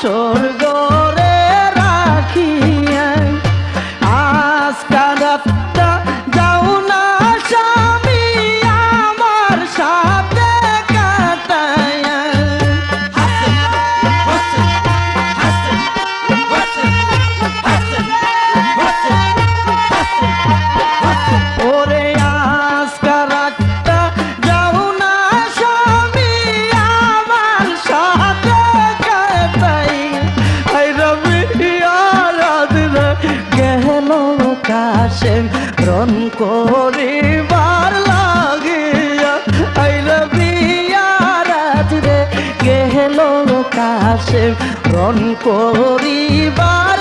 বাসর গরে রাখিয়া আজকা রাতটা যাও না স্বামী আমার সাথে কাটায়া। ওরে আজকা রাতটা যাও না স্বামী আমার সাথে কাটাই। আই রবি আরাধনা গেল কাশে রন করিবার লাগিয়া। আই রবি আরাধনা গেল কাশে রন করিবার